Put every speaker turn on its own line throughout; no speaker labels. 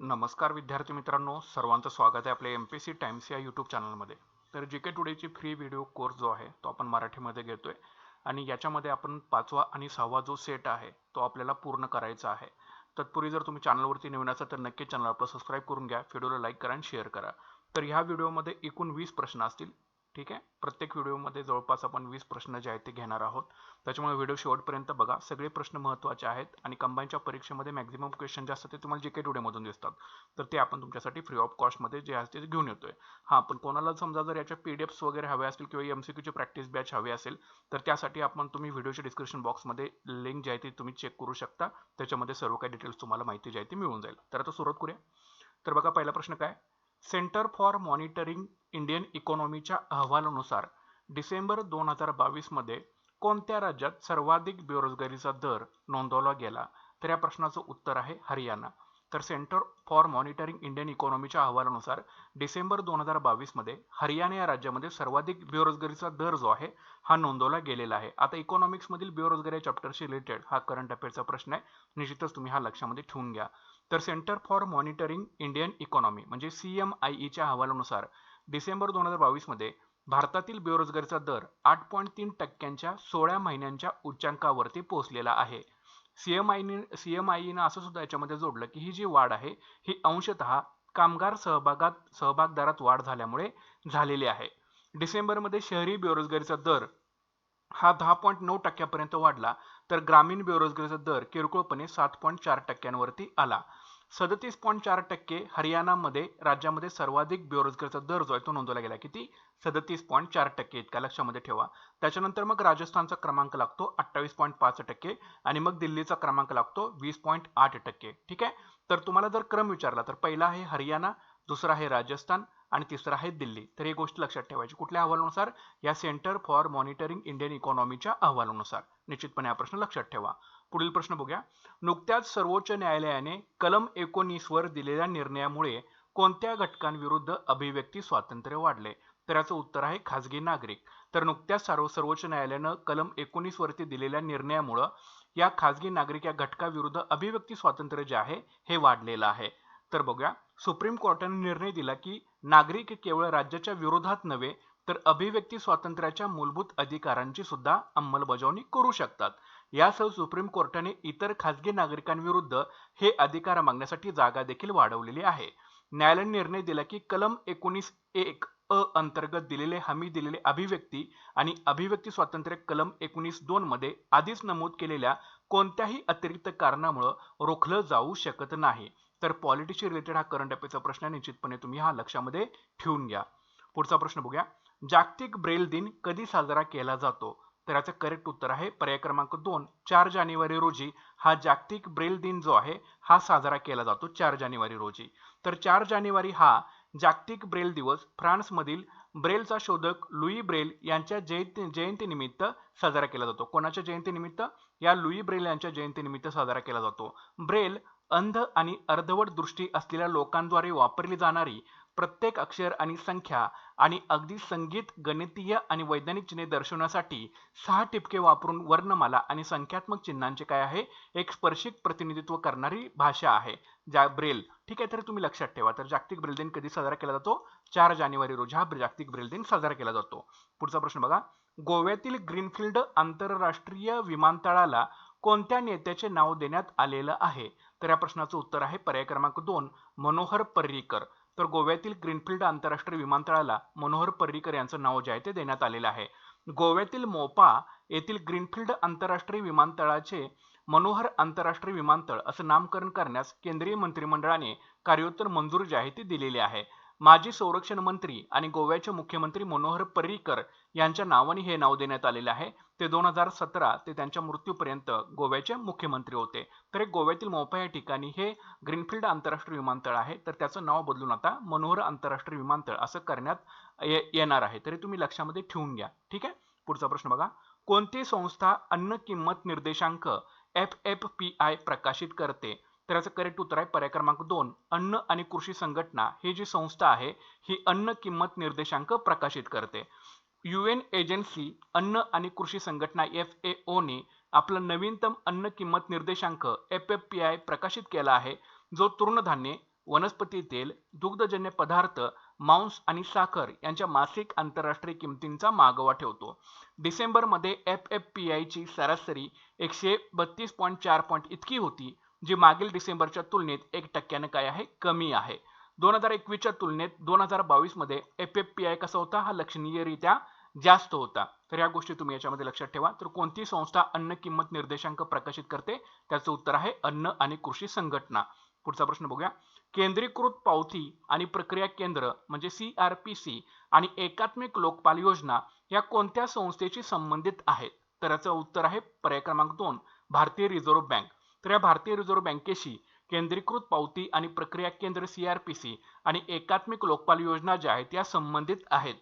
नमस्कार विद्यार्थी मित्रांनो, सर्वांचं स्वागत आहे आपल्या MPSC टाइम्स या यूट्यूब चॅनलमध्ये. तर GK टुडेची फ्री व्हिडिओ कोर्स जो आहे तो आपण मराठीमध्ये घेतोय आणि याच्यामध्ये आपण 5वा आणि 6वा जो सेट आहे तो आपल्याला पूर्ण करायचा आहे. तत्पूर्वी जर तुम्ही चॅनलवरती नवीन असाल तर नक्की चॅनल आपलं सबस्क्राईब करून घ्या, व्हिडिओला लाईक करा आणि शेअर करा. तर ह्या व्हिडिओमध्ये एकूण 20 प्रश्न असतील. ठीक आहे, प्रत्येक व्हिडिओमध्ये जवळपास आपण 20 प्रश्न जे आहेत ते घेणार आहोत. त्याच्यामुळे व्हिडिओ शेवटपर्यंत बघा. सगळे प्रश्न महत्त्वाचे आहेत आणि कंबाईनच्या परीक्षेमध्ये मॅक्झिमम क्वेश्चन जे असतात ते तुम्हाला GK टुडे मधून दिसतात. तर ते आपण तुमच्यासाठी फ्री ऑफ कॉस्ट मध्ये जे आहे ते घेऊन येतोय. हा, पण कोणाला समजा जर याच्या PDFs वगैरे हवे असतील किंवा MCQ ची प्रॅक्टिस बॅच हवी असेल तर त्यासाठी तुम्ही व्हिडिओच्या डिस्क्रिप्शन बॉक्समध्ये लिंक जी आहे ती तुम्ही चेक करू शकता. त्याच्यामध्ये सर्व काही डिटेल्स तुम्हाला माहिती जी आहे ती मिळून जाईल. तर आता सुरुवात करूया. तर बघा, पहिला प्रश्न काय. सेंटर फॉर मॉनिटरिंग इंडियन इकॉनॉमीच्या अहवालानुसार डिसेंबर 2022 मध्ये कोणत्या राज्यात सर्वाधिक बेरोजगारीचा दर नोंदवला गेला? तर या प्रश्नाचं उत्तर आहे हरियाणा. तर सेंटर फॉर मॉनिटरिंग इंडियन इकॉनॉमीच्या अहवालानुसार डिसेंबर 2022 मध्ये हरियाणा या राज्यामध्ये सर्वाधिक बेरोजगारीचा दर जो आहे हा नोंदवला गेलेला आहे. आता इकॉनॉमिक्स मधील बेरोजगारी चॅप्टरशी रिलेटेड हा करंट अफेअरचा प्रश्न आहे, निश्चितच तुम्ही हा लक्षामध्ये ठेवून घ्या. तर centre for monitoring Indian economy म्हणजे CMIE च्या अहवालानुसार डिसेंबर 2022 मध्ये भारतातील बेरोजगारीचा दर 8.3% 16 महिन्यांच्या उच्चांकावरती पोहोचलेला आहे. CMIE असं सुद्धा याच्यामध्ये जोडलं की ही जी वाढ आहे ही अंशतः कामगार सहभागदारात वाढ झाल्यामुळे झालेली आहे. डिसेंबरमध्ये शहरी बेरोजगारीचा दर हा 10.9% वाढला, तर ग्रामीण बेरोजगारीचा दर किरकोळपणे 7.4% आला. 37.4% हरियाणामध्ये राज्यामध्ये सर्वाधिक बेरोजगारीचा दर जो आहे तो नोंदवला गेला. किती? 37.4% इतका लक्षामध्ये ठेवा. त्याच्यानंतर मग राजस्थानचा क्रमांक लागतो 28.5% आणि मग दिल्लीचा क्रमांक लागतो 20.8%. ठीक आहे. तर तुम्हाला जर क्रम विचारला तर पहिला आहे हरियाणा, दुसरा आहे राजस्थान आणि तिसरा आहे दिल्ली. तर ही गोष्ट लक्षात ठेवायची. कुठल्या अहवालानुसार? या सेंटर फॉर मॉनिटरिंग इंडियन इकॉनॉमीच्या अहवालानुसार. निश्चितपणे हा प्रश्न लक्षात ठेवा. पुढील प्रश्न बघूया. नुकत्याच सर्वोच्च न्यायालयाने कलम 19 वर दिलेल्या निर्णयामुळे कोणत्या घटकांविरुद्ध अभिव्यक्ती स्वातंत्र्य वाढले? तर याचं उत्तर आहे खासगी नागरिक. तर नुकत्याच सर्वोच्च न्यायालयानं कलम 19 वरती दिलेल्या निर्णयामुळे या खासगी नागरिक या घटकाविरुद्ध अभिव्यक्ती स्वातंत्र्य जे आहे हे वाढलेलं आहे. तर बघूया, सुप्रीम कोर्टाने निर्णय दिला की नागरिक केवळ राज्याच्या विरोधात नव्हे तर अभिव्यक्ती स्वातंत्र्याच्या मूलभूत अधिकारांची सुद्धा अंमलबजावणी करू शकतात. यासह सुप्रीम कोर्टाने इतर खासगी नागरिकांविरुद्ध हे अधिकार मागण्यासाठी जागा देखील वाढवलेली आहे. न्यायालयाने निर्णय दिला की कलम 19(1) अंतर्गत दिलेले हमी दिलेले अभिव्यक्ती आणि अभिव्यक्ती स्वातंत्र्य कलम 19(2) मध्ये आधीच नमूद केलेल्या कोणत्याही अतिरिक्त कारणामुळे रोखलं जाऊ शकत नाही. तर पॉलिटिक्सशी रिलेटेड हा करंट अफेअरचा प्रश्न आहे, निश्चितपणे तुम्ही हा लक्षामध्ये ठेवून घ्या. पुढचा प्रश्न बघूया. जागतिक ब्रेल दिन कधी साजरा केला जातो? तर याचं करेक्ट उत्तर आहे पर्याय क्रमांक 2, 4 जानेवारी रोजी हा जागतिक ब्रेल दिन जो आहे हा साजरा केला जातो 4 जानेवारी रोजी. तर 4 जानेवारी हा जागतिक ब्रेल दिवस फ्रान्समधील ब्रेलचा शोधक लुई ब्रेल यांच्या जयंतीनिमित्त साजरा केला जातो. कोणाच्या जयंतीनिमित्त? या लुई ब्रेल यांच्या जयंतीनिमित्त साजरा केला जातो. ब्रेल अंध आणि अर्धवट दृष्टी असलेल्या लोकांद्वारे वापरली जाणारी प्रत्येक अक्षर आणि संख्या आणि अगदी संगीत, गणितीय आणि वैज्ञानिक चिन्हे दर्शवण्यासाठी 6 ठिपके वापरून वर्णमाला आणि संख्यात्मक चिन्हांचे काय आहे? एक स्पर्शिक प्रतिनिधित्व करणारी भाषा आहे ब्रेल. ठीक आहे, तर तुम्ही लक्षात ठेवा. तर जागतिक ब्रेल दिन कधी साजरा केला जातो? 4 जानेवारी रोजी हा जागतिक ब्रेल दिन साजरा केला जातो. पुढचा प्रश्न बघा. गोव्यातील ग्रीनफील्ड आंतरराष्ट्रीय विमानतळाला कोणत्या नेत्याचे नाव देण्यात आलेलं आहे? तर या प्रश्नाचं उत्तर आहे पर्याय क्रमांक 2, मनोहर पर्रीकर. तर गोव्यातील ग्रीनफील्ड आंतरराष्ट्रीय विमानतळाला मनोहर पर्रीकर यांचं नाव जे आहे ते देण्यात आलेलं आहे. गोव्यातील मोपा येथील ग्रीनफील्ड आंतरराष्ट्रीय विमानतळाचे मनोहर आंतरराष्ट्रीय विमानतळ असं नामकरण करण्यास केंद्रीय मंत्रिमंडळाने कार्योत्तर मंजुरी जी आहे ती दिलेली आहे. माजी संरक्षण मंत्री आणि गोव्याचे मुख्यमंत्री मनोहर पर्रीकर यांच्या नावाने हे नाव देण्यात आलेले आहे. ते 2017 ते त्यांच्या मृत्यूपर्यंत गोव्याचे मुख्यमंत्री होते. तर गोव्यातील मोपा या ठिकाणी हे ग्रीनफील्ड आंतरराष्ट्रीय विमानतळ आहे, तर त्याचं नाव बदलून आता मनोहर आंतरराष्ट्रीय विमानतळ असं करण्यात येणार आहे. तरी तुम्ही लक्षामध्ये ठेवून घ्या. ठीक आहे. पुढचा प्रश्न बघा. कोणती संस्था अन्न किंमत निर्देशांक FFPI प्रकाशित करते? तर याचं करेक्ट उत्तर आहे पर्याय क्रमांक 2, अन्न आणि कृषी संघटना ही जी संस्था आहे ही अन्न किंमत निर्देशांक प्रकाशित करते. UN एजन्सी अन्न आणि कृषी संघटना FAO ने आपला नवीनतम अन्न किंमत निर्देशांक FFPI प्रकाशित केला आहे, जो तृणधान्ये, वनस्पती तेल, दुग्धजन्य पदार्थ, मांस आणि साखर यांच्या मासिक आंतरराष्ट्रीय किमतींचा मागोवा ठेवतो. डिसेंबरमध्ये FFPI ची सरासरी 132.4 पॉईंट इतकी होती, जी मागील डिसेंबरच्या तुलनेत 1% काय आहे, कमी आहे. 2021च्या तुलनेत 2022 मध्ये FFPI कसा होता, हा लक्षणीयरित्या जास्त होता. तर या गोष्टी तुम्ही याच्यामध्ये लक्षात ठेवा. तर कोणती संस्था अन्न किंमत निर्देशांक प्रकाशित करते? त्याचं उत्तर आहे अन्न आणि कृषी संघटना. पुढचा प्रश्न बघूया. केंद्रीकृत पावती आणि प्रक्रिया केंद्र म्हणजे CRPC आणि एकात्मिक लोकपाल योजना या कोणत्या संस्थेशी संबंधित आहेत? तर याचं उत्तर आहे पर्याय क्रमांक 2, भारतीय रिझर्व्ह बँक. तर या भारतीय रिझर्व्ह बँकेशी केंद्रीकृत पावती आणि प्रक्रिया केंद्र CRPC आणि एकात्मिक लोकपाल योजना ज्या आहेत त्या संबंधित आहेत.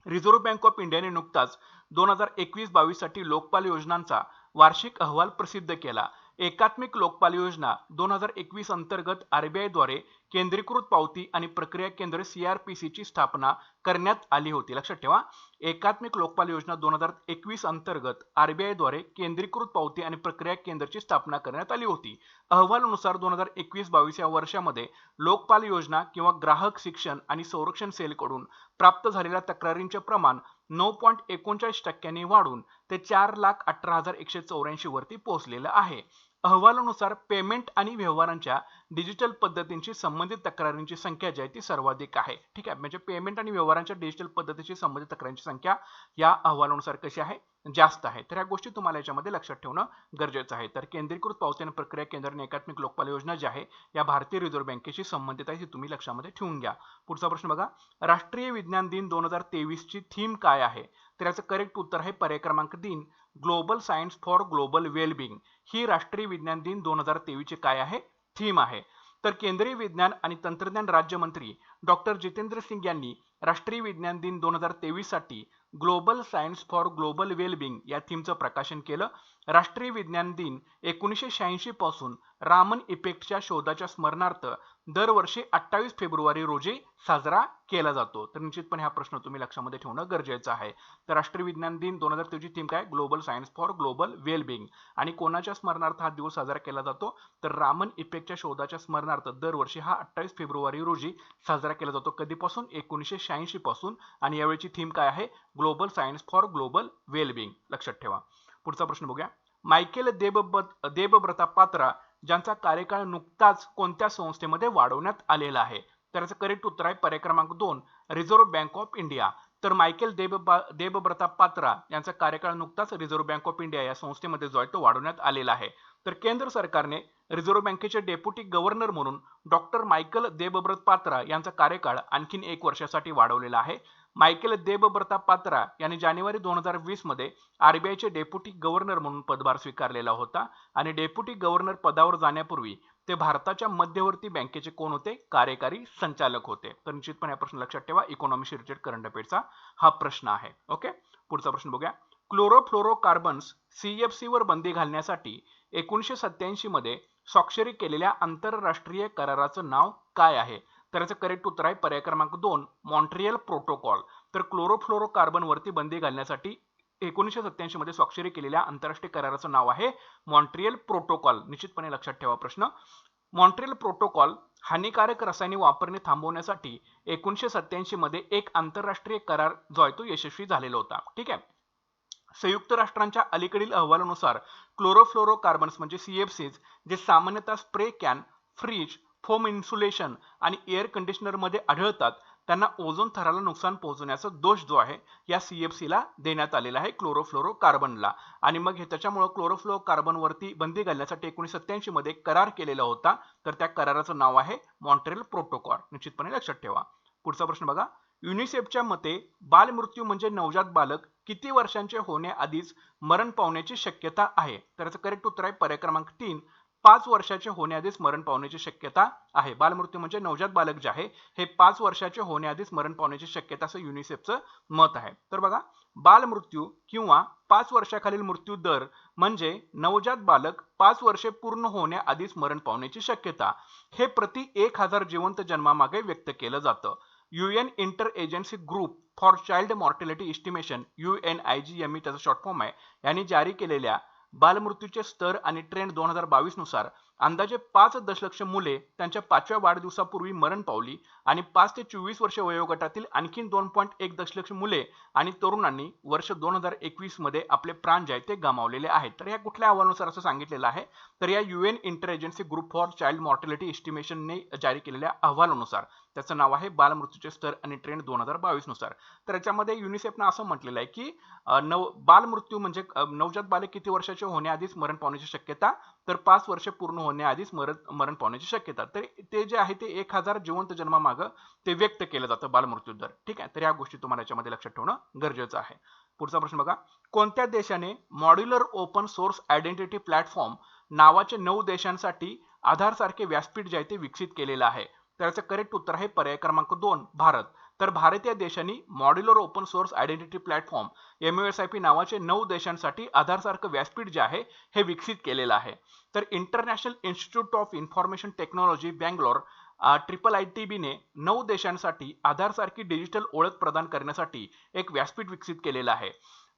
रिझर्व्ह बँक ऑफ इंडियाने नुकताच 2021-22 साठी लोकपाल योजनांचा वार्षिक अहवाल प्रसिद्ध केला. एकात्मिक लोकपाल योजना 2021 अंतर्गत RBI द्वारे केंद्रीकृत पावती आणि प्रक्रिया केंद्र CRPC ची स्थापना करण्यात आली होती. लक्षात ठेवा, एकात्मिक लोकपाल योजना 2021 अंतर्गत RBI द्वारे केंद्रीकृत पावती आणि प्रक्रिया केंद्राची स्थापना करण्यात आली होती. अहवालानुसार 2021-22 या वर्षामध्ये लोकपाल योजना किंवा ग्राहक शिक्षण आणि संरक्षण सेलकडून प्राप्त झालेल्या तक्रारींचे प्रमाण 9.39% वाढून ते 4,18,184 वरती पोहोचलेलं आहे. अहवालानुसार पेमेंट आणि व्यवहारांच्या डिजिटल पद्धतींशी संबंधित तक्रारींची संख्या जी आहे ती सर्वाधिक आहे. ठीक आहे, म्हणजे पेमेंट आणि व्यवहारांच्या डिजिटल पद्धतीशी संबंधित तक्रारींची संख्या या अहवालानुसार कशी आहे, जास्त आहे. तर या गोष्टी तुम्हाला याच्यामध्ये लक्षात ठेवणं गरजेचं आहे. तर केंद्रीकृत पावती आणि प्रक्रिया केंद्र आणि एकात्मिक लोकपाल योजना जी आहे या भारतीय रिझर्व्ह बँकेशी संबंधित आहे, ही तुम्ही लक्षामध्ये ठेवून घ्या. पुढचा प्रश्न बघा. राष्ट्रीय विज्ञान दिन 2023 ची थीम काय आहे? तर याचं करेक्ट उत्तर आहे पर्याय क्रमांक 3, global science for global wellbeing. ही राष्ट्रीय विज्ञान दिन 2023 ची काय आहे, थीम आहे. तर केंद्रीय विज्ञान आणि तंत्रज्ञान राज्यमंत्री डॉक्टर जितेंद्र सिंग यांनी राष्ट्रीय विज्ञान दिन 2023 साठी global science for global wellbeing या थीमचं प्रकाशन केलं. राष्ट्रीय विज्ञान दिन 1986 पासून रामन इफेक्टच्या शोधाच्या स्मरणार्थ दरवर्षी 28 फेब्रुवारी रोजी साजरा केला जातो. तर निश्चितपणे हा प्रश्न तुम्ही लक्षामध्ये ठेवणं गरजेचं आहे. तर राष्ट्रीय विज्ञान दिन 2023 ची थीम काय, global science for global wellbeing. आणि कोणाच्या स्मरणार्थ हा दिवस साजरा केला जातो? तर रामन इफेक्टच्या शोधाच्या स्मरणार्थ दरवर्षी हा 28 फेब्रुवारी रोजी साजरा केला जातो. कधीपासून? 1986 पासून. आणि यावेळीची थीम काय आहे? Global science for global wellbeing. लक्षात ठेवा. पुढचा प्रश्न बघूया. मायकेल देबब्रता पात्रा ज्यांचा कार्यकाळ नुकताच कोणत्या संस्थेमध्ये वाढवण्यात आलेला आहे? तर याचं करेक्ट उत्तर आहे पर्याय क्रमांक 2, रिझर्व्ह बँक ऑफ इंडिया. तर मायकेल देबब्रता पात्रा यांचा कार्यकाळ नुकताच रिझर्व्ह बँक ऑफ इंडिया या संस्थेमध्ये जो आहे तो वाढवण्यात आलेला आहे. तर केंद्र सरकारने रिझर्व्ह बँकेचे डेप्युटी गव्हर्नर म्हणून डॉक्टर मायकेल देबब्रत पात्रा यांचा कार्यकाळ आणखीन 1 वर्षासाठी वाढवलेला आहे. मायकेल देबब्रता पात्रा यांनी जानेवारी 2020 मध्ये RBIचे डेप्युटी गव्हर्नर म्हणून पदभार स्वीकारलेला होता आणि डेप्युटी गव्हर्नर पदावर जाण्यापूर्वी ते भारताच्या मध्यवर्ती बँकेचे कोण होते? कार्यकारी संचालक होते. तर निश्चितपणे हा प्रश्न लक्षात ठेवा, इकॉनॉमिक्स रिलेटेड करंट अफेअरचा हा प्रश्न आहे. ओके, पुढचा प्रश्न बघूया. क्लोरोफ्लोरोकार्बन्स CFC वर बंदी घालण्यासाठी 1987 मध्ये स्वाक्षरी केलेल्या आंतरराष्ट्रीय कराराचं नाव काय आहे? तर याचं करेक्ट उत्तर आहे पर्याय क्रमांक 2, मॉन्ट्रियल प्रोटोकॉल. तर क्लोरोफ्लोरोकार्बन वरती बंदी घालण्यासाठी 1987 मध्ये स्वाक्षरी केलेल्या आंतरराष्ट्रीय कराराचं नाव आहे मॉन्ट्रियल प्रोटोकॉल. निश्चितपणे लक्षात ठेवा प्रश्न. मॉन्ट्रियल प्रोटोकॉल हानिकारक रसायने वापरणे थांबवण्यासाठी 1987 मध्ये एक आंतरराष्ट्रीय करार जो आहे तो यशस्वी झालेला होता. ठीक आहे. संयुक्त राष्ट्रांच्या अलीकडील अहवालानुसार क्लोरोफ्लोरोकार्बन्स म्हणजे CFCs जे सामान्यतः spray can, fridge, foam insulation आणि एअर कंडिशनर मध्ये आढळतात, त्यांना ओझोन थराला नुकसान पोहोचवण्याचा दोष जो आहे या CFC ला देण्यात आलेला आहे, क्लोरोफ्लोरोकार्बनला. आणि मग हे त्याच्यामुळे क्लोरोफ्लोरोकार्बन वरती बंदी घालण्यासाठी 1987 मध्ये करार केलेला होता. तर त्या कराराचं नाव आहे मॉन्ट्रियल प्रोटोकॉल. निश्चितपणे लक्षात ठेवा. पुढचा प्रश्न बघा. युनिसेफच्या मते बालमृत्यू म्हणजे नवजात बालक किती वर्षांचे होण्याआधीच मरण पावण्याची शक्यता आहे? तर याचं करेक्ट उत्तर आहे पर्याय क्रमांक 3, 5 वर्षाचे होण्याआधीच मरण पावण्याची शक्यता आहे. बालमृत्यू म्हणजे नवजात बालक जे आहे हे 5 वर्षाचे होण्याआधीच मरण पावण्याची शक्यता असं युनिसेफचं मत आहे. तर बघा, बालमृत्यू किंवा 5 वर्षाखालील मृत्यू दर म्हणजे नवजात बालक 5 वर्षे पूर्ण होण्याआधीच मरण पावण्याची शक्यता, हे प्रति 1000 जिवंत जन्मामागे व्यक्त केलं जातं. UN inter agency group for child mortality estimation UNIGME त्याचा शॉर्ट फॉर्म आहे, यांनी जारी केलेल्या बालमृत्यूचे स्तर आणि ट्रेंड 2022 नुसार अंदाजे 5 दशलक्ष मुले त्यांच्या 5व्या वाढदिवसापूर्वी मरण पावली आणि 5 ते 24 वर्ष वयोगटातील आणखी 2.1 दशलक्ष मुले आणि तरुणांनी वर्ष 2021 मध्ये आपले प्राण जे आहेत ते गमावलेले आहेत. तर या कुठल्या अहवालानुसार असं सांगितलेलं आहे, तर या UN inter agency group for child mortality एस्टिमेशनने जारी केलेल्या अहवालानुसार, त्याचं नाव आहे बालमृत्यूचे स्तर आणि ट्रेंड 2022 नुसार. तर याच्यामध्ये युनिसेफनं असं म्हटलेलं आहे की बालमृत्यू म्हणजे नवजात बालक किती वर्षाचे होण्याआधीच मरण पावण्याची शक्यता, तर 5 वर्ष पूर्ण होण्याआधीच मरण पावण्याची शक्यता. तर ते जे आहे ते 1000 जिवंत जन्मामागं ते व्यक्त केलं जातं बालमृत्यू दर. ठीक आहे, तर या गोष्टी तुम्हाला याच्यामध्ये लक्षात ठेवणं गरजेचं आहे. पुढचा प्रश्न बघा, कोणत्या देशाने modular open source identity platform नावाचे 9 देशांसाठी आधार सारखे व्यासपीठ जे आहे ते विकसित केलेलं आहे? तर याचं करेक्ट उत्तर आहे पर्याय क्रमांक 2 भारत. तर भारतीय देशांनी modular open source identity platform MOSIP नावाचे 9 देशांसाठी आधारसारखं व्यासपीठ जे आहे हे विकसित केलेलं आहे. तर international institute of information technology Bangalore IIITB ने 9 देशांसाठी आधारसारखी डिजिटल ओळख प्रदान करण्यासाठी एक व्यासपीठ विकसित केलेलं आहे.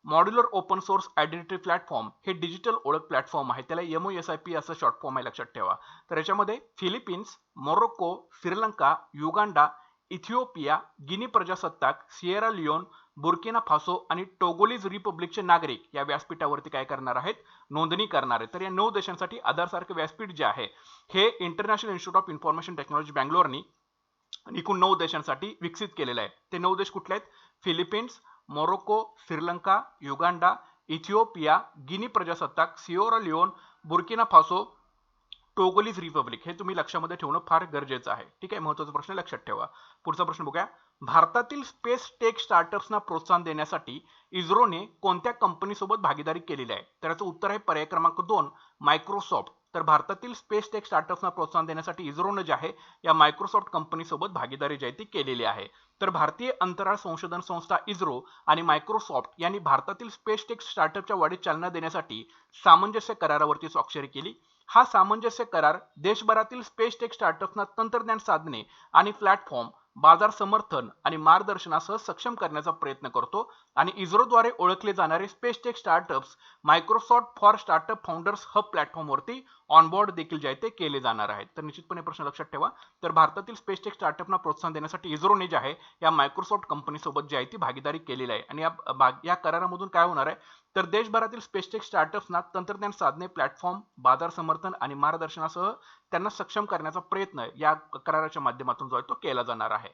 Modular open source identity platform हे डिजिटल ओळख प्लॅटफॉर्म आहे, त्याला MOSIP असं शॉर्ट फॉर्म आहे, लक्षात ठेवा. तर याच्यामध्ये Philippines, Morocco, Sri Lanka, Uganda, Ethiopia, Guinea प्रजासत्ताक, सिएरा लिओन, बुर्किना फासो आणि टोगोलीज रिपब्लिकचे नागरिक या व्यासपीठावरती काय करणार आहेत, नोंदणी करणार आहेत. तर या 9 देशांसाठी आधारसारखे व्यासपीठ जे आहे हे international institute of information technology बँगलोरनी एकूण 9 देशांसाठी विकसित केलेलं आहे. ते 9 देश कुठले आहेत? Philippines, Morocco, Sri Lanka, Uganda, Ethiopia, Guinea प्रजासत्ताक, Sierra Leone, Burkina Faso, Togolese Republic. हे तुम्ही लक्षामध्ये ठेवणं फार गरजेचं आहे. ठीक आहे, महत्त्वाचा प्रश्न लक्षात ठेवा. पुढचा प्रश्न बघूया, भारतातील स्पेस टेक स्टार्टअप्सना प्रोत्साहन देण्यासाठी इस्रोने कोणत्या कंपनीसोबत भागीदारी केलेली आहे? तर याचं उत्तर आहे पर्याय क्रमांक 2 मायक्रोसॉफ्ट. तर भारतातील स्पेस टेक स्टार्टअप्सना प्रोत्साहन देण्यासाठी इस्रोने जे आहे या मायक्रोसॉफ्ट कंपनीसोबत भागीदारी जी आहे ती केलेली आहे. तर भारतीय अंतराळ संशोधन संस्था इस्रो आणि मायक्रोसॉफ्ट यांनी भारतातील स्पेस टेक स्टार्टअपच्या वाढीस चालना देण्यासाठी सामंजस्य करारावरती स्वाक्षरी केली. हा सामंजस्य करार देशभरातील स्पेस टेक स्टार्टअप्सना तंत्रज्ञान साधने आणि प्लॅटफॉर्म, बाजार समर्थन आणि मार्गदर्शनासह सक्षम करण्याचा प्रयत्न करतो आणि इस्रोद्वारे ओळखले जाणारे space tech startups Microsoft for startup founders hub प्लॅटफॉर्मवरती ऑनबोर्ड देखील जे आहे ते केले जाणार आहेत. तर निश्चितपणे प्रश्न लक्षात ठेवा. तर भारतातील स्पेस टेक स्टार्टअपना प्रोत्साहन देण्यासाठी इस्रोने जे आहे या मायक्रोसॉफ्ट कंपनीसोबत जी आहे ती भागीदारी केलेली आहे आणि या करारामधून काय होणार आहे, तर देशभरातील स्पेस टेक स्टार्टअप्सना तंत्रज्ञान साधने, प्लॅटफॉर्म, बाजार समर्थन आणि मार्गदर्शनासह त्यांना सक्षम करण्याचा प्रयत्न या कराराच्या माध्यमातून जो आहे तो केला जाणार आहे.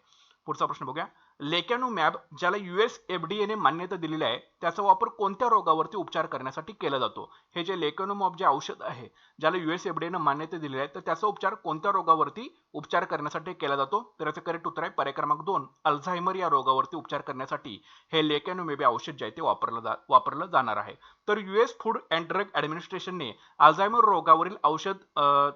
पुढचा प्रश्न बघूया, लेकॅनोमॅब ज्याला US FDA ने मान्यता दिलेली आहे त्याचा वापर कोणत्या रोगावरती उपचार करण्यासाठी केला जातो? हे जे लेकॅनोमॅब जे औषध आहे ज्याला US FDA ने मान्यता दिलेली आहे तर त्याचा उपचार कोणत्या रोगावरती उपचार करण्यासाठी केला जातो? तर याचं करेक्ट उत्तर आहे पर्याय क्रमांक 2 अल्झायमर या रोगावरती उपचार करण्यासाठी हे लेकॅनोमॅब औषध जे आहे ते वापरलं जाणार आहे. तर US फूड अँड ड्रग ॲडमिनिस्ट्रेशनने अल्झायमर रोगावरील औषध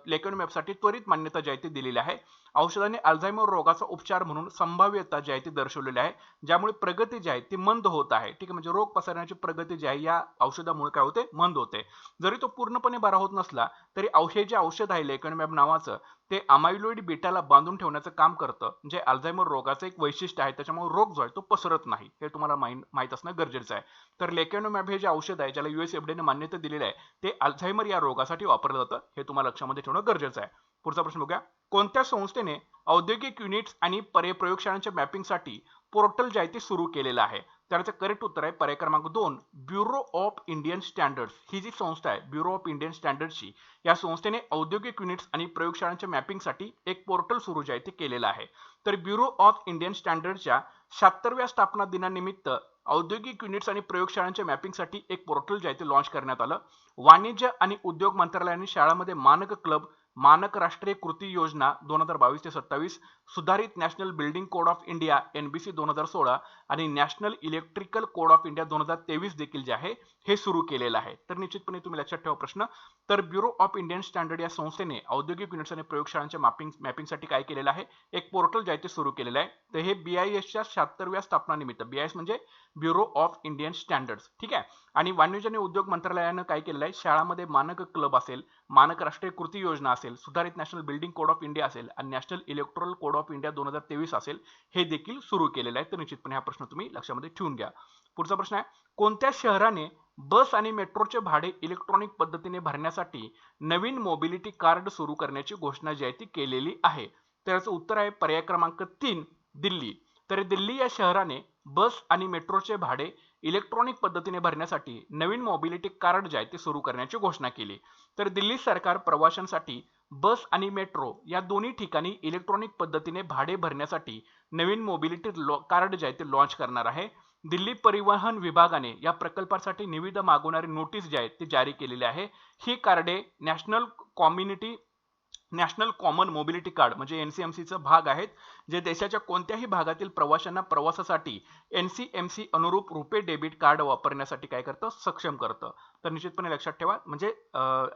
लेकॅनोमॅबसाठी त्वरित मान्यता जी आहे ती दिलेली आहे. औषधाने अल्झायमर रोगाचा उपचार म्हणून संभाव्यता जी आहे ती दर्शवलेली आहे, ज्यामुळे प्रगती जी आहे ती मंद होत आहे. ठीक आहे, म्हणजे रोग पसरण्याची प्रगती जी आहे या औषधामुळे काय होते, मंद होते. जरी तो पूर्णपणे बरा होत नसला तरी हे जे औषध आहे लेकॅनोमॅब नावाचं ते अमायलोइड बीटाला बांधून ठेवण्याचं काम करतं, जे अल्झायमर रोगाचं एक वैशिष्ट्य आहे. त्याच्यामुळे रोग जो आहे तो पसरत नाही, हे तुम्हाला माहित असणं गरजेचं आहे. तर लेकॅनोमॅब हे जे औषध आहे ज्याला US FDA ने मान्यता दिलेली आहे ते अल्झायमर या रोगासाठी वापरलं जातं, हे तुम्हाला लक्षामध्ये ठेवणं गरजेचं आहे. पुढचा प्रश्न बघूया, कोणत्या संस्थेने औद्योगिक युनिट्स आणि प्रयोगशाळांच्या मॅपिंगसाठी पोर्टल जे आहे ते सुरू केलेलं आहे? त्याचं करेक्ट उत्तर आहे पर्याय क्रमांक 2 ब्युरो ऑफ इंडियन स्टँडर्ड्स. ही जी संस्था आहे ब्युरो ऑफ इंडियन स्टँडर्ड्सची, या संस्थेने औद्योगिक युनिट्स आणि प्रयोगशाळांच्या मॅपिंगसाठी एक पोर्टल सुरू जे आहे ते केलेलं आहे. तर ब्युरो ऑफ इंडियन स्टँडर्डच्या 76व्या स्थापना दिनानिमित्त औद्योगिक युनिट्स आणि प्रयोगशाळांच्या मॅपिंगसाठी एक पोर्टल जे आहे ते लॉन्च करण्यात आलं. वाणिज्य आणि उद्योग मंत्रालयाने शाळांमध्ये मानक क्लब, मानक राष्ट्रीय कृती योजना 2022 ते 27, सुधारित national building code of India NBC 2016 आणि national electrical code of India 2023 देखील जे आहे हे सुरू केलेलं आहे. तर निश्चितपणे तुम्ही लक्षात ठेवा प्रश्न. तर ब्युरो ऑफ इंडियन स्टँडर्ड या संस्थेने औद्योगिक युनिट्स आणि प्रयोगशाळांच्या मॅपिंगसाठी काय केलेलं आहे, एक पोर्टल जे आहे ते सुरू केलेलं आहे. तर हे BISच्या 76व्या स्थापना निमित्त, BIS म्हणजे ब्युरो ऑफ इंडियन स्टँडर्ड्स. ठीक आहे, आणि वाणिज्य आणि उद्योग मंत्रालयानं काय केलेलं आहे, शाळामध्ये मानक क्लब असेल, मानक राष्ट्रीय कृती योजना असेल, सुधारित national building code of India असेल आणि national electronic code of India 2023 असेल, हे देखील सुरू केलेलं आहे. तर निश्चितपणे हा प्रश्न तुम्ही लक्षामध्ये ठेवून घ्या. पुढचा प्रश्न आहे, कोणत्या शहराने बस आणि मेट्रोचे भाडे इलेक्ट्रॉनिक पद्धतीने भरण्यासाठी नवीन मोबिलिटी कार्ड सुरू करण्याची घोषणा जी आहे ती केलेली आहे? तर याचं उत्तर आहे पर्याय क्रमांक 3, दिल्ली. तर दिल्ली या शहराने बस आणि मेट्रोचे भाडे इलेक्ट्रॉनिक पद्धतीने भरण्यासाठी नवीन मोबिलिटी कार्ड जे आहे ते सुरू करण्याची घोषणा केली. तर दिल्ली सरकार प्रवाशांसाठी बस आणि मेट्रो या दोन्ही ठिकाणी इलेक्ट्रॉनिक पद्धतीने भाडे भरण्यासाठी नवीन मोबिलिटी कार्ड जे आहे ते लॉन्च करणार आहे. दिल्ली परिवहन विभागाने या प्रकल्पासाठी निविदा मागवणारी नोटीस जी आहे ती जारी केलेली आहे. ही कार्डे नॅशनल कॉमन मोबिलिटी कार्ड म्हणजे एनसीएमसीचा भाग आहेत, जे देशाच्या कोणत्याही भागातील प्रवाशांना प्रवासासाठी एनसीएमसी अनुरूप रुपे डेबिट कार्ड वापरण्यासाठी काय करतं, सक्षम करतं. तर निश्चितपणे लक्षात ठेवा, म्हणजे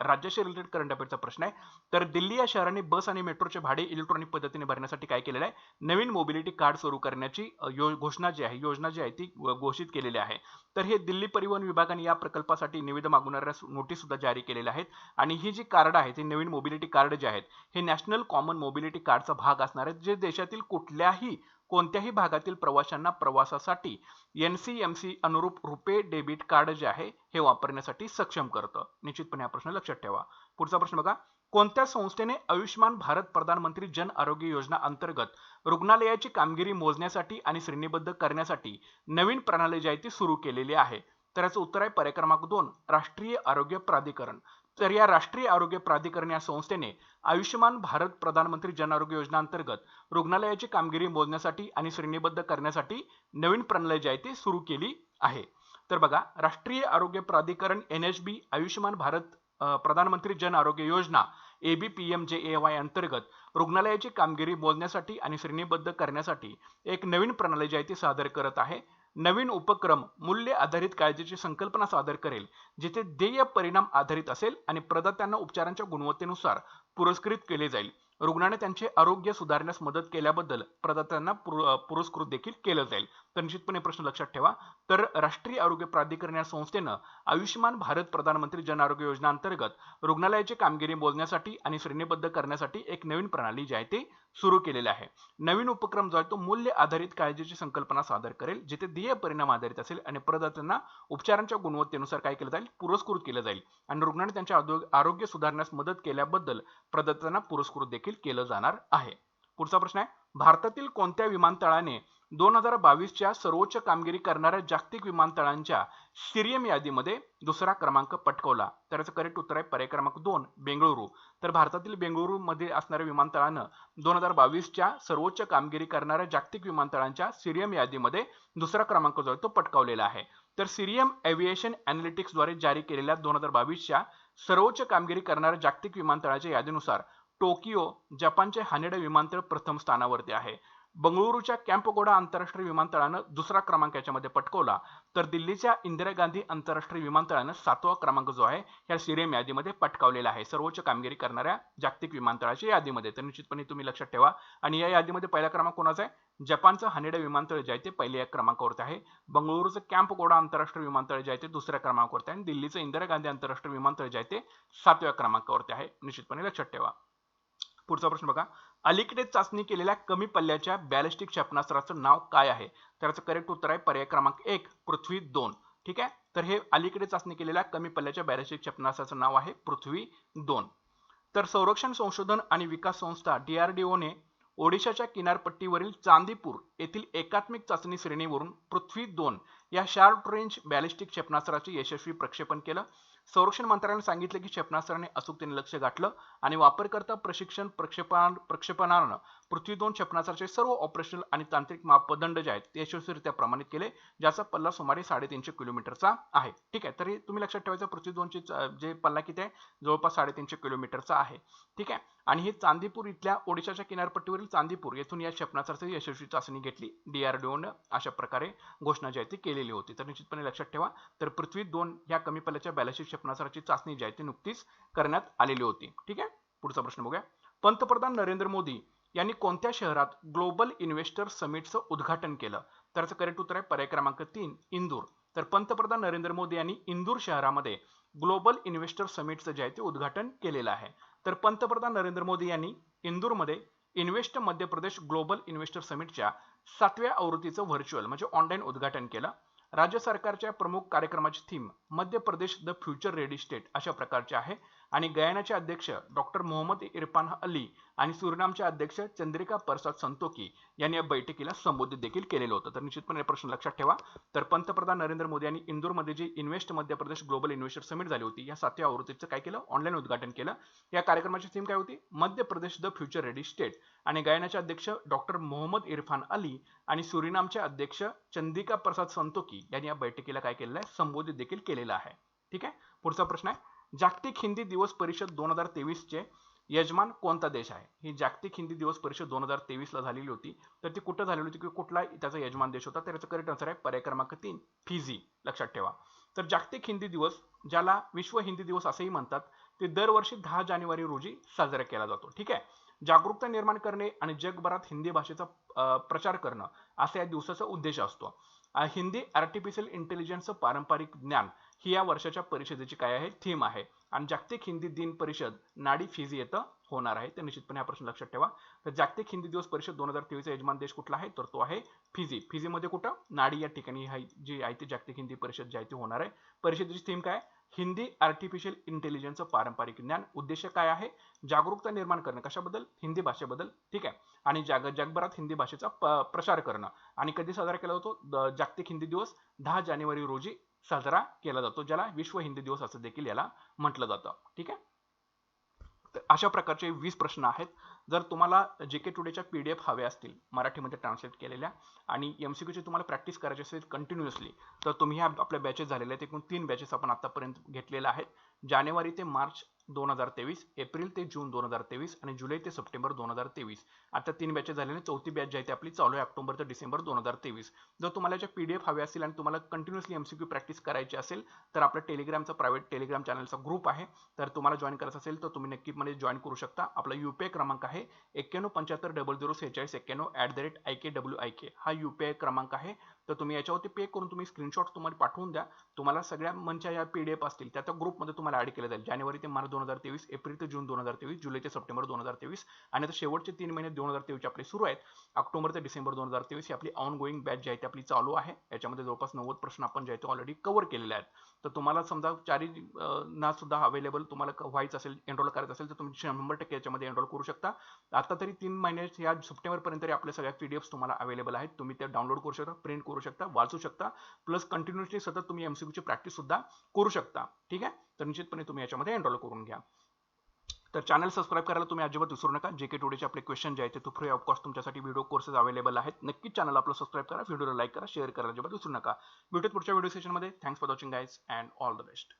राज्याशी रिलेटेड करंट अफेअरचा प्रश्न आहे. तर दिल्ली या शहराने बस आणि मेट्रोचे भाडे इलेक्ट्रॉनिक पद्धतीने भरण्यासाठी काय केलेलं आहे, नवीन मोबिलिटी कार्ड सुरू करण्याची योजना जी आहे ती घोषित केलेली आहे. तर हे दिल्ली परिवहन विभागाने या प्रकल्पासाठी निविदा मागवणाऱ्या नोटीस सुद्धा जारी केलेल्या आहेत. आणि ही जी कार्ड आहेत, ही नवीन मोबिलिटी कार्ड जे आहेत, हे नॅशनल कॉमन मोबिलिटी कार्डचा भाग असणार आहेत, जे देशातील कोणत्याही भागातील प्रवाशांना प्रवासासाठी एनसीएमसी अनुरूप रुपे डेबिट कार्ड जे आहे हे वापरण्यासाठी सक्षम करतं. निश्चितपणे हा प्रश्न लक्षात ठेवा. पुढचा प्रश्न बघा, कोणत्या संस्थेने आयुष्यमान भारत प्रधानमंत्री जन आरोग्य योजना अंतर्गत रुग्णालयाची कामगिरी मोजण्यासाठी आणि श्रेणीबद्ध करण्यासाठी नवीन प्रणाली जी आहे ती सुरू केलेली आहे? तर याचं उत्तर आहे पर्याय क्रमांक 2, राष्ट्रीय आरोग्य प्राधिकरण. तर या राष्ट्रीय आरोग्य प्राधिकरण या संस्थेने आयुष्यमान भारत प्रधानमंत्री जन आरोग्य योजना अंतर्गत रुग्णालयाची कामगिरी मोजण्यासाठी आणि श्रेणीबद्ध करण्यासाठी नवीन प्रणाली जी आहे ती सुरू केली आहे. तर बघा, राष्ट्रीय आरोग्य प्राधिकरण एनएचबी आयुष्यमान भारत प्रधानमंत्री जन आरोग्य योजना ABPMJAY अंतर्गत रुग्णालयाची कामगिरी मोजण्यासाठी आणि श्रेणीबद्ध करण्यासाठी एक नवीन प्रणाली जी आहे ती सादर करत आहे. नवीन उपक्रम मूल्य आधारित काळजीची संकल्पना सादर करेल, जिथे ध्येय परिणाम आधारित असेल आणि प्रदात्यांना उपचारांच्या गुणवत्तेनुसार पुरस्कृत केले जाईल. रुग्णाने त्यांचे आरोग्य सुधारण्यास मदत केल्याबद्दल प्रदात्यांना पुरस्कृत देखील केलं जाईल. तर निश्चितपणे प्रश्न लक्षात ठेवा. तर राष्ट्रीय आरोग्य प्राधिकरण या संस्थेनं आयुष्यमान भारत प्रधानमंत्री जन आरोग्य योजना अंतर्गत रुग्णालयाची कामगिरी मोजण्यासाठी आणि श्रेणीबद्ध करण्यासाठी एक नवीन प्रणाली जी आहे ती सुरू केलेली आहे. नवीन उपक्रम जो आहे तो मूल्य आधारित काळजीची संकल्पना सादर करेल, जिथे ध्येय परिणाम आधारित असेल आणि प्रदात्यांना उपचारांच्या गुणवत्तेनुसार काय केलं जाईल, पुरस्कृत केलं जाईल. आणि रुग्णाने त्यांचे आरोग्य सुधारण्यास मदत केल्याबद्दल प्रदात्यांना पुरस्कृत देखील केलं जाणार आहे. पुढचा प्रश्न आहे, भारतातील कोणत्या विमानतळाने 2022च्या सर्वोच्च कामगिरी करणाऱ्या जागतिक विमानतळांच्या सीरियम यादीमध्ये दुसरा क्रमांक पटकावला? तर याचं करेक्ट उत्तर आहे पर्याय क्रमांक 2, बेंगळुरू. तर भारतातील बेंगळुरू मध्ये असणाऱ्या विमानतळानं 2022च्या सर्वोच्च कामगिरी करणाऱ्या जागतिक विमानतळांच्या सीरियम यादीमध्ये दुसरा क्रमांक जो आहे तो पटकावलेला आहे. तर सीरियम एव्हिएशन अॅनालिटिक्स द्वारे जारी केलेल्या 2022च्या सर्वोच्च कामगिरी करणाऱ्या जागतिक विमानतळाच्या यादीनुसार टोकियो जपानचे हानेडा विमानतळ प्रथम स्थानावरती आहे. बंगळुरूच्या कॅम्पगोडा आंतरराष्ट्रीय विमानतळानं दुसरा क्रमांक याच्यामध्ये पटकावला. तर दिल्लीच्या इंदिरा गांधी आंतरराष्ट्रीय विमानतळानं 7वा क्रमांक जो आहे या सीरियम यादीमध्ये पटकावलेला आहे, सर्वोच्च कामगिरी करणाऱ्या जागतिक विमानतळाच्या यादीमध्ये. तर निश्चितपणे तुम्ही लक्षात ठेवा. आणि या यादीमध्ये पहिला क्रमांक कोणाचा आहे? जपानचं हानेडा विमानतळ जे आहे ते पहिल्या क्रमांकावरती आहे. बंगळुरूचं कॅम्पगोडा आंतरराष्ट्रीय विमानतळ जे आहे ते दुसऱ्या क्रमांकावरती आहे. आणि दिल्लीचं इंदिरा गांधी आंतरराष्ट्रीय विमानतळ जे आहे ते 7व्या क्रमांकावरती आहे. निश्चितपणे लक्षात ठेवा. पुढचा प्रश्न बघा, अलीकडेच चाचणी केलेल्या कमी पल्ल्याच्या बॅलिस्टिक क्षेपणास्त्राचं नाव काय आहे? तर याचं करेक्ट उत्तर आहे पर्याय क्रमांक 1, पृथ्वी 2. ठीक आहे. तर हे अलीकडे चाचणी केलेल्या कमी पल्ल्याच्या बॅलिस्टिक क्षेपणास्त्राचं नाव आहे पृथ्वी 2. तर संरक्षण संशोधन आणि विकास संस्था DRDOने ओडिशाच्या किनारपट्टीवरील चांदीपूर येथील एकात्मिक चाचणी श्रेणीवरून पृथ्वी 2 या शॉर्ट रेंज बॅलिस्टिक क्षेपणास्त्राचे यशस्वी प्रक्षेपण केलं. संरक्षण मंत्र्याने सांगितले की क्षेपणास्त्राने अचूकतेने लक्ष्य गाठलं आणि वापरकर्ता प्रक्षेपणानं पृथ्वी 2 क्षेपणास्त्राचे सर्व ऑपरेशनल आणि तांत्रिक मापदंड जे आहेत ते यशस्वीरित्या प्रमाणित केले, ज्याचा पल्ला सुमारे 350 किलोमीटरचा आहे. ठीक आहे. तरी तुम्ही लक्षात ठेवायचं, पृथ्वी 2 जे पल्ला किती आहे, जवळपास 350 किलोमीटरचा आहे. ठीक आहे. आणि ही चांदीपूर इथल्या ओडिशाच्या किनारपट्टीवरील चांदीपूर येथून या क्षेपणास्त्राची यशस्वी चाचणी घेतली. DRDOने अशा प्रकारे घोषणा जी आहे ती केलेली होती. तर निश्चितपणे लक्षात ठेवा. तर पृथ्वी 2 या कमी पल्ल्याच्या बॅलिस्टिक क्षेपणास्त्राची चाचणी जी आहे ती नुकतीच करण्यात आलेली होती. ठीक आहे. पुढचा प्रश्न बघूया. पंतप्रधान नरेंद्र मोदी यांनी कोणत्या शहरात ग्लोबल इन्व्हेस्टर समिटचं उद्घाटन केलं? तर याचं करेक्ट उत्तर आहे पर्याय क्रमांक 3, इंदूर. तर पंतप्रधान नरेंद्र मोदी यांनी इंदूर शहरामध्ये ग्लोबल इन्व्हेस्टर समिटचं जे आहे ते उद्घाटन केलेलं आहे. तर पंतप्रधान नरेंद्र मोदी यांनी इंदूरमध्ये invest Madhya Pradesh global investor समिटच्या 7व्या आवृत्तीचं व्हर्च्युअल म्हणजे ऑनलाईन उद्घाटन केलं. राज्य सरकारच्या प्रमुख कार्यक्रमाची theme Madhya Pradesh the future ready state अशा प्रकारचे आहे आणि गयानाचे अध्यक्ष डॉक्टर मोहम्मद इरफान अली आणि सुरिनामचे अध्यक्ष चंद्रिका प्रसाद संतोखी यांनी या बैठकीला संबोधित देखील केलेलं होतं. तर निश्चितपणे प्रश्न लक्षात ठेवा. तर पंतप्रधान नरेंद्र मोदी यांनी इंदूरमध्ये जी invest Madhya Pradesh global investor summit झाली होती या 7व्या आवृत्तीचं काय केलं, ऑनलाईन उद्घाटन केलं. या कार्यक्रमाची थीम काय होती, Madhya Pradesh the future ready state आणि गयानाचे अध्यक्ष डॉक्टर मोहम्मद इरफान अली आणि सुरिनामचे अध्यक्ष चंद्रिका प्रसाद संतोखी यांनी या बैठकीला काय केलेलं आहे, संबोधित देखील केलेलं आहे. ठीक आहे. पुढचा प्रश्न आहे, जागतिक हिंदी दिवस परिषद 2023 चे यजमान कोणता देश आहे. ही जागतिक हिंदी दिवस परिषद 2023 ला झालेली होती. तर ती कुठं झालेली होती, की कुठला त्याचा यजमान देश होता. तर याचा करेक्ट आन्सर आहे पर्याय क्रमांक 3 फिजी. लक्षात ठेवा. तर जागतिक हिंदी दिवस, ज्याला विश्व हिंदी दिवस असेही म्हणतात, ते दरवर्षी 10 जानेवारी रोजी साजरा केला जातो. ठीक आहे. जागरूकता निर्माण करणे आणि जगभरात हिंदी भाषेचा प्रचार करणं असा या दिवसाचा उद्देश असतो. हिंदी आर्टिफिशियल इंटेलिजन्सचं पारंपरिक ज्ञान ही या वर्षाच्या परिषदेची काय आहे, थीम आहे. आणि जागतिक हिंदी दिन परिषद नाडी फिजी येथे होणार आहे. तर निश्चितपणे हा प्रश्न लक्षात ठेवा. तर जागतिक हिंदी दिवस परिषद 2023 चा यजमान देश कुठला आहे, तर तो आहे फिजी. फिजीमध्ये कुठं, नाडी या ठिकाणी जी आहे ती जागतिक हिंदी परिषद जी आहे ती होणार आहे. परिषदेची थीम काय, हिंदी आर्टिफिशियल इंटेलिजन्सचं पारंपरिक ज्ञान. उद्देश काय आहे, जागरूकता निर्माण करणं कशाबद्दल, हिंदी भाषेबद्दल. ठीक आहे. आणि जगभरात हिंदी भाषेचा प्रसार करणं. आणि कधी साजरा केला जातो, जागतिक हिंदी दिवस 10 जानेवारी रोजी साजरा केला जातो, ज्याला विश्व हिंदी दिवस असं देखील याला म्हटलं जातं. ठीक आहे. तर अशा प्रकारचे 20 प्रश्न आहेत. जर तुम्हाला जीके टुडेच्या पीडीएफ हव्या असतील मराठीमध्ये ट्रान्सलेट केलेल्या आणि एमसीक्यूची तुम्हाला प्रॅक्टिस करायची असेल कंटिन्युअसली, तर तुम्ही ह्या आपल्या बॅचेस झालेल्या आहेत. एकूण 3 बॅचेस आपण आतापर्यंत घेतलेल्या आहेत. जानेवारी ते मार्च 2023, एप्रिल ते जून 2023 आणि जुलै ते सप्टेंबर 2023. आता 3 बॅचेस झालेले. 4थी बॅच जी आहे ती आपली चालू आहे ऑक्टोबर ते डिसेंबर 2023. जर तुम्हाला याच्या पीडीएफ हव्या असतील आणि तुम्हाला कंटिन्युअसली एमसीक्यू प्रॅक्टिस करायची असेल, तर आपल्या टेलिग्रामचा प्रायव्हेट टेलिग्राम चॅनलचा ग्रुप आहे. तर तुम्हाला जॉईन करायचं असेल तर तुम्ही नक्की मध्ये जॉईन करू शकता. आपला यूपीआय क्रमांक आहे 9175004641@IKWIK. हा यूपीआय क्रमांक आहे. तर तुम्ही याच्यावरती पे करून तुम्ही स्क्रीनशॉट तुम्हाला पाठवून द्या. तुम्हाला सगळ्या मंच्या या पीडीएफ असतील त्या ग्रुपमध्ये तुम्हाला ऍड केलं जाईल. जानेवारी ते मार्च 2023, एप्रिल ते जून 2023, जुलै ते सप्टेंबर 2023 आणि आता शेवटचे 3 महिने 2023 आपले सुरू आहेत. ऑक्टोबर ते डिसेंबर 2023 ही आपली ऑन गोईंग बॅच जी आहे ती आपली चालू आहे. याच्यामध्ये जवळपास 90 प्रश्न आपण जे आहे ते ऑलरेडी कव्हर केलेले आहेत. तर तुम्हाला समजा चारही ना सुद्धा अवेलेबल तुम्हाला व्हायचं असेल, एनरोल करायचं असेल, तर तुम्ही 100% याच्यामध्ये एनरोल करू शकता. आता तरी 3 महिने या सप्टेंबर पर्यंत आपल्या सगळ्या पीडीएफ तुम्हाला अवेलेबल आहेत. तुम्ही ते डाउनलोड करू शकता, प्रिंट करू शकता, वाचू शकता, प्लस कंटिन्युअसली सतत तुम्ही एमसीक्यूची प्रॅक्टिस सुद्धा करू शकता. ठीक आहे. तर निश्चितपणे तुम्ही याच्यामध्ये एनरोल करून घ्या. तर चॅनल सबस्क्राईब करायला तुम्ही अजिबात विसरू नका. जीके टुडेचे आपले क्वेश्चन जे आहेत ते फ्री ऑफ कॉस्ट तुमच्यासाठी व्हिडिओ कोर्सेस अवेलेबल आहेत. नक्कीच चॅनल आपलं सबस्क्राईब करा, व्हिडिओला लाईक करा, शेअर करायला अजिबात विसरू नका. भेटूत पुढच्या व्हिडिओ सेशनमध्ये. Thanks for watching guys and all the best.